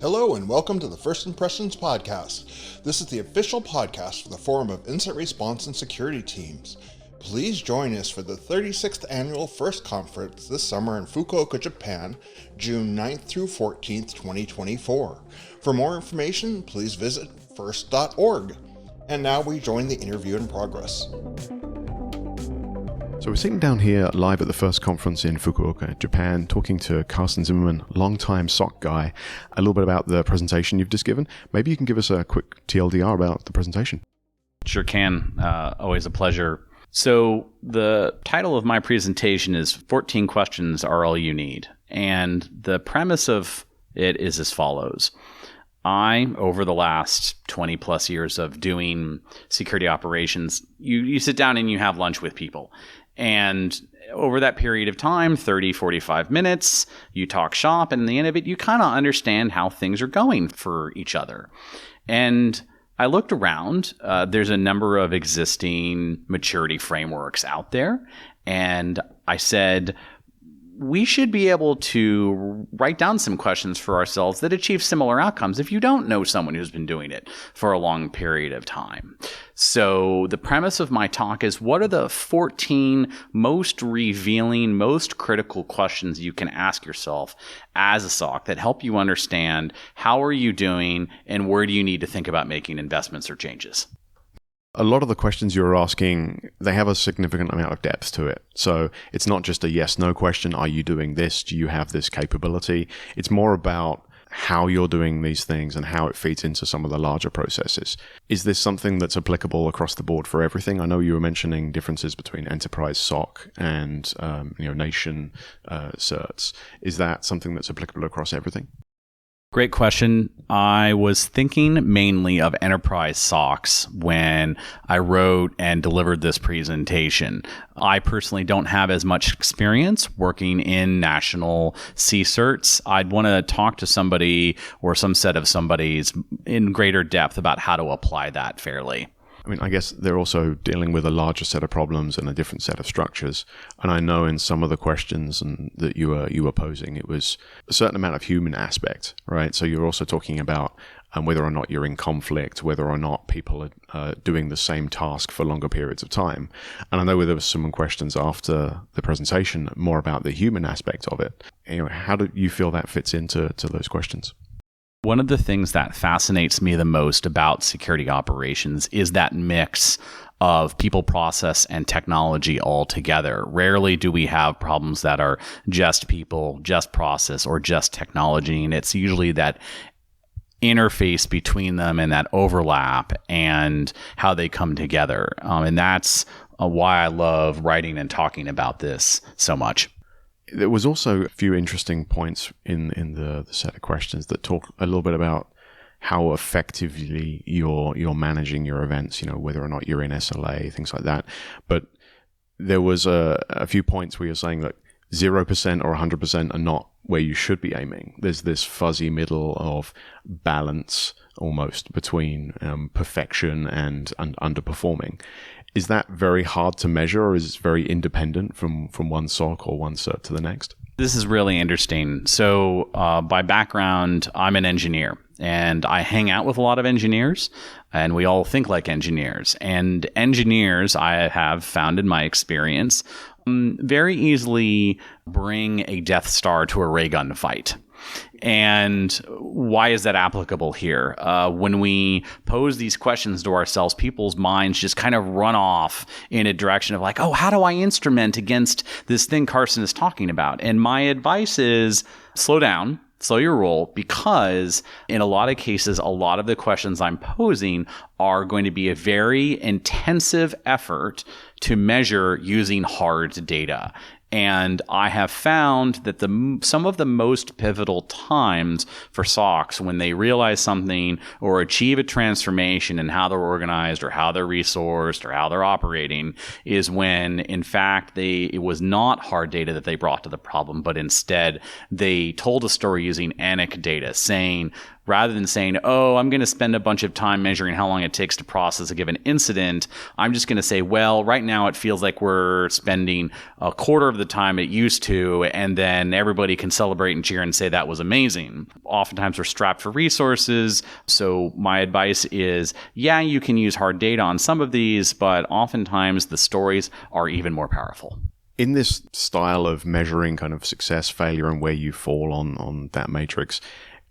Hello and welcome to the First Impressions Podcast. This is the official podcast for the Forum of Incident Response and Security Teams. Please join us for the 36th Annual FIRST Conference this summer in Fukuoka, Japan, June 9th through 14th, 2024. For more information, please visit first.org. And now we join the interview in progress. So we're sitting down here live at the FIRST conference in Fukuoka, Japan, talking to Carson Zimmerman, longtime SOC guy, a little bit about the presentation you've just given. Maybe you can give us a quick TLDR about the presentation. Sure can. Always a pleasure. So the title of my presentation is 14 Questions Are All You Need. And the premise of it is as follows. I, over the last 20 plus years of doing security operations, you sit down and you have lunch with people. And over that period of time, 30, 45 minutes, you talk shop, and at the end of it, you kind of understand how things are going for each other. And I looked around. There's a number of existing maturity frameworks out there. And I said, we should be able to write down some questions for ourselves that achieve similar outcomes if you don't know someone who's been doing it for a long period of time. So the premise of my talk is, what are the 14 most revealing, most critical questions you can ask yourself as a SOC that help you understand how are you doing and where do you need to think about making investments or changes? A lot of the questions you're asking, they have a significant amount of depth to it. So it's not just a yes-no question. Are you doing this? Do you have this capability? It's more about how you're doing these things and how it feeds into some of the larger processes. Is this something that's applicable across the board for everything? I know you were mentioning differences between enterprise SOC and nation certs. Is that something that's applicable across everything? Great question. I was thinking mainly of enterprise SOCs when I wrote and delivered this presentation. I personally don't have as much experience working in national C-certs. I'd want to talk to somebody or some set of somebody's in greater depth about how to apply that fairly. I mean, I guess they're also dealing with a larger set of problems and a different set of structures. And I know in some of the questions that you were posing, it was a certain amount of human aspect, right? So you're also talking about whether or not you're in conflict, whether or not people are doing the same task for longer periods of time. And I know there was some questions after the presentation more about the human aspect of it. How do you feel that fits into those questions? One of the things that fascinates me the most about security operations is that mix of people, process, and technology all together. Rarely do we have problems that are just people, just process, or just technology. And it's usually that interface between them and that overlap and how they come together. And that's why I love writing and talking about this so much. There was also a few interesting points in the set of questions that talk a little bit about how effectively you're managing your events, whether or not you're in SLA, things like that. But there was a few points where you're saying that 0% or 100% are not where you should be aiming. There's this fuzzy middle of balance almost between perfection and underperforming. Is that very hard to measure, or is it very independent from one SOC or one cert to the next? This is really interesting. So by background, I'm an engineer, and I hang out with a lot of engineers, and we all think like engineers. And engineers, I have found in my experience, very easily bring a Death Star to a ray gun fight. And why is that applicable here? When we pose these questions to ourselves, people's minds just kind of run off in a direction of like, oh, how do I instrument against this thing Carson is talking about? And my advice is slow down. Slow your roll, because in a lot of cases, a lot of the questions I'm posing are going to be a very intensive effort to measure using hard data. And I have found that some of the most pivotal times for SOCs when they realize something or achieve a transformation in how they're organized or how they're resourced or how they're operating is when, in fact, it was not hard data that they brought to the problem, but instead they told a story using anecdata, saying, rather than saying, oh, I'm going to spend a bunch of time measuring how long it takes to process a given incident, I'm just going to say, well, right now it feels like we're spending a quarter of the time it used to, and then everybody can celebrate and cheer and say that was amazing. Oftentimes we're strapped for resources. So my advice is, yeah, you can use hard data on some of these, but oftentimes the stories are even more powerful. In this style of measuring kind of success, failure, and where you fall on that matrix,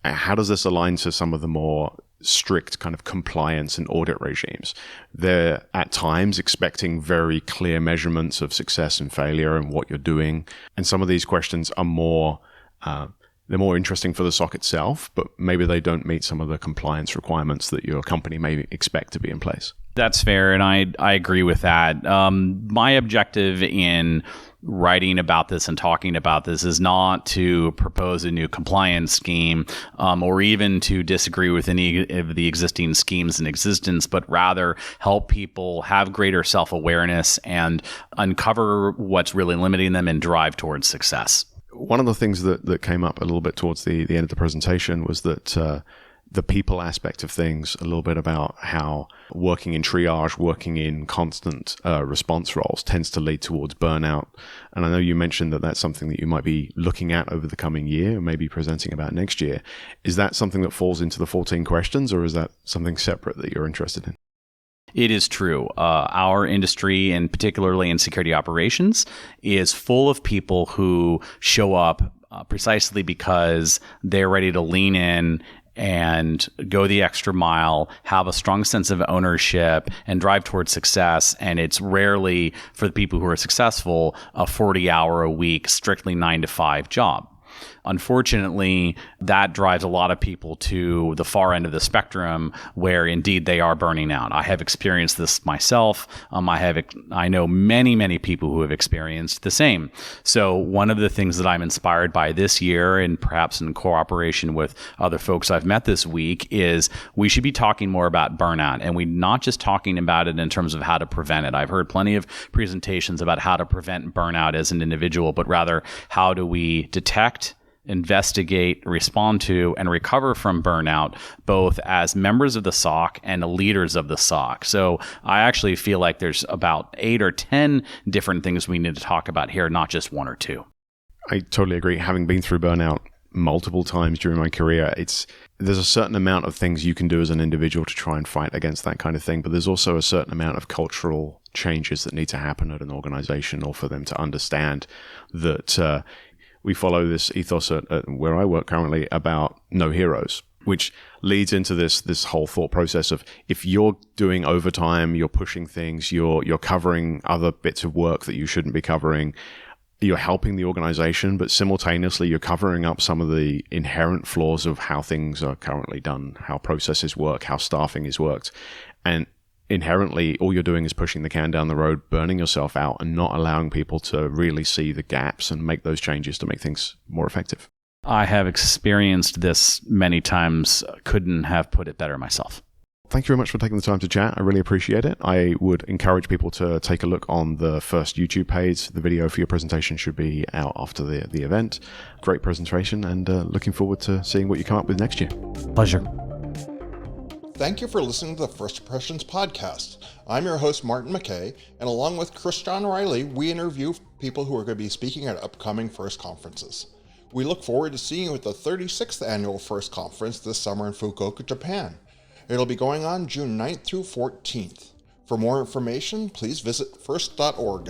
how does this align to some of the more strict kind of compliance and audit regimes? They're at times expecting very clear measurements of success and failure and what you're doing. And some of these questions are more, they're more interesting for the SOC itself, but maybe they don't meet some of the compliance requirements that your company may expect to be in place. That's fair, and I agree with that. My objective in writing about this and talking about this is not to propose a new compliance scheme or even to disagree with any of the existing schemes in existence, but rather help people have greater self-awareness and uncover what's really limiting them and drive towards success. One of the things that came up a little bit towards the end of the presentation was that the people aspect of things, a little bit about how working in triage, working in constant response roles tends to lead towards burnout. And I know you mentioned that that's something that you might be looking at over the coming year, maybe presenting about next year. Is that something that falls into the 14 questions, or is that something separate that you're interested in? It is true. Our industry, and particularly in security operations, is full of people who show up precisely because they're ready to lean in and go the extra mile, have a strong sense of ownership, and drive towards success. And it's rarely, for the people who are successful, a 40-hour-a-week, strictly 9-to-5 job. Unfortunately, that drives a lot of people to the far end of the spectrum where indeed they are burning out. I have experienced this myself. I know many people who have experienced the same. So one of the things that I'm inspired by this year, and perhaps in cooperation with other folks I've met this week, is we should be talking more about burnout, and we're not just talking about it in terms of how to prevent it. I've heard plenty of presentations about how to prevent burnout as an individual, but rather how do we detect, investigate, respond to, and recover from burnout, both as members of the SOC and leaders of the SOC. So I actually feel like there's about 8 or 10 different things we need to talk about here, not just 1 or 2. I totally agree. Having been through burnout multiple times during my career, there's a certain amount of things you can do as an individual to try and fight against that kind of thing, but there's also a certain amount of cultural changes that need to happen at an organization, or for them to understand that we follow this ethos at where I work currently about no heroes, which leads into this whole thought process of, if you're doing overtime, you're pushing things, you're covering other bits of work that you shouldn't be covering, you're helping the organization, but simultaneously you're covering up some of the inherent flaws of how things are currently done, how processes work, how staffing is worked. And inherently, all you're doing is pushing the can down the road, burning yourself out, and not allowing people to really see the gaps and make those changes to make things more effective. I have experienced this many times. Couldn't have put it better myself. Thank you very much for taking the time to chat. I really appreciate it. I would encourage people to take a look on the First YouTube page. The video for your presentation should be out after the event. Great presentation, and looking forward to seeing what you come up with next year. Pleasure. Thank you for listening to the First Impressions podcast. I'm your host, Martin McKay, and along with Chris John Riley, we interview people who are going to be speaking at upcoming FIRST conferences. We look forward to seeing you at the 36th Annual FIRST Conference this summer in Fukuoka, Japan. It'll be going on June 9th through 14th. For more information, please visit first.org.